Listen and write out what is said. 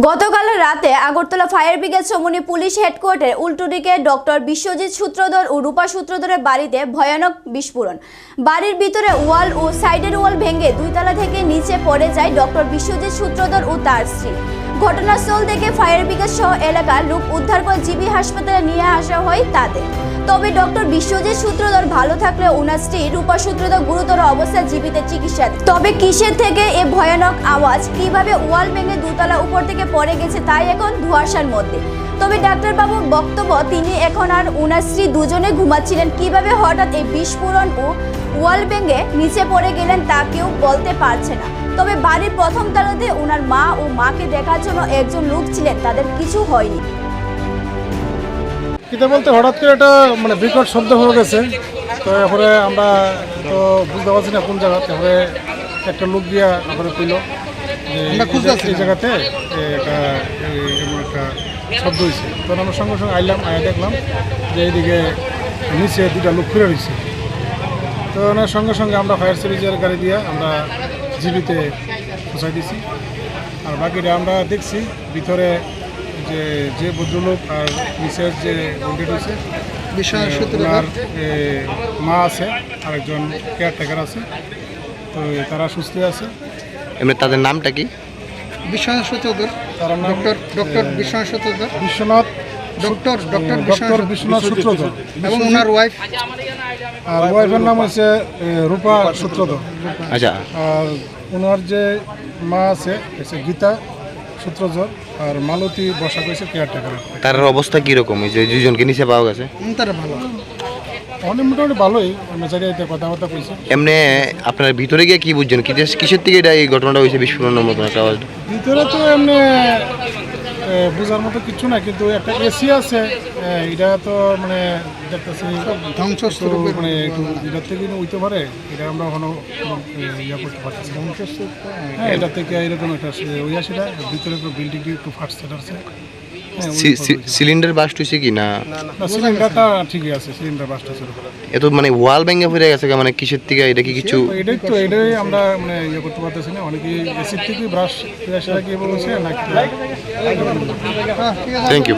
গতকাল রাতে Agartala fire brigade সমনি police হেডকোয়ার্টারে উল্টোদিকে ডক্টর বিশ্বজিৎ সূত্রধর ও রূপা সূত্রধরের বাড়িতে ভয়ানক বিস্ফোরণ। বাড়ির ভিতরে ওয়াল ও সাইডের ওয়াল ভেঙে দুই তলা থেকে নিচে পড়ে যায় ডক্টর বিশ্বজিৎ সূত্রধর ও তার স্ত্রী। ঘটনাস্থল থেকে ফায়ার ব্রিগেড সহ এলাকার লোক উদ্ধার করে জিবি হাসপাতালে নিয়ে আসা হয় তাদের। তবে ডক্টর বিশ্বজিৎ সূত্রধর ভালো থাকলে ওনার স্ত্রী রূপা সূত্রধর গুরুতর অবস্থায় জীবিতে চিকিৎসা। তবে কিসের থেকে এ ভয়ানক আওয়াজ, কিভাবে ওয়াল ভেঙে দুতলা উপর থেকে পড়ে গেছে তাই এখন ধোঁয়াশার মধ্যে। তবে ডাক্তারবাবুর বক্তব্য, তিনি এখন আর ওনার স্ত্রী দুজনে ঘুমাচ্ছিলেন। কিভাবে হঠাৎ এই বিস্ফোরণ ও ওয়াল ভেঙে নিচে পড়ে গেলেন তা কেউ বলতে পারছে না। তবে বাড়ির প্রথম তলাতে ওনার মা ও মাকে দেখার জন্য একজন লোক ছিলেন, তাদের কিছু হয়নি। কিতা বলতে হঠাৎ করে এটা বিকট শব্দ হয়ে গেছে। তো এরপরে আমরা তো বুঝতে পারছি না কোন জায়গা। তারপরে একটা লোক দিয়া তারপরে কইল যে এই জায়গাতে একটা শব্দ হয়েছে। তখন আমরা সঙ্গে সঙ্গে আইলাম, আয়া দেখলাম যে এইদিকে নিচে দুটা লোক ফিরে রয়েছে। তো ওনার সঙ্গে সঙ্গে আমরা ফায়ার সার্ভিসের গাড়ি দিয়ে আমরা জিবিতে পৌঁছাই দিছি। আর বাকিটা আমরা দেখছি ভিতরে যে ভদ্রলোক আর মিসেস যে বন্ডেড হয়েছে, ওনার মা আছে, আরেকজন কেয়ারটেকার আছে। তো তারা সুস্থ আছে। এমনি তাদের নামটা কি? বিশ্বনাথ সূত্রধর, তার নাম ডক্টর বিশ্বনাথ সূত্রধর, ডক্টর বিশ্বনাথ সূত্রধর এবং ওনার ওয়াইফ, আর ওয়াইফের নাম হচ্ছে রূপা সূত্রধর। আচ্ছা, আর ওনার যে মা আছে গীতা সূত্রধর, আর মালতী বসা করেছে কেয়ারটেকার। তার অবস্থা কিরকম? এই যে দুজনকে নিচে পাওয়া গেছে, তারা ভালো, অনেক মোটামুটি ভালোই। মেজারিতে কথাবার্তা কইছে। এমনি আপনার ভিতরে গিয়ে কি বুঝছেন? কিসের থেকে এটা এই ঘটনাটা হয়েছে, বিস্ফোরণের মতন একটা আওয়াজ? ভিতরে তো এমনি বোঝার মতো কিছু না, কিন্তু একটা এসি আছে। এটা তো দেখতেছি ধ্বংসস্তূপ, এটার থেকে উঠতে পারে, এটা আমরা এখনো ইয়া করতে পারছি। ধ্বংসস্তূপ এটা থেকে এরকম একটা সেটা ভিতরে বিল্ডিংটি একটু ফাটছে টাটছে। সিলিন্ডার বাস্ট হয়েছে কি না? সিলিন্ডারটা ঠিকই আছে, সিলিন্ডার বাস্ট আছে। এত ওয়াল ভেঙে ফিরে গেছে, কিসের থেকে? এটা কি কিছু? এটাই আমরা ইয়ে করতে পারতেছি না। অনেকে এসির থেকে ব্রাশ লাগিয়ে বলছে নাকি। Thank you.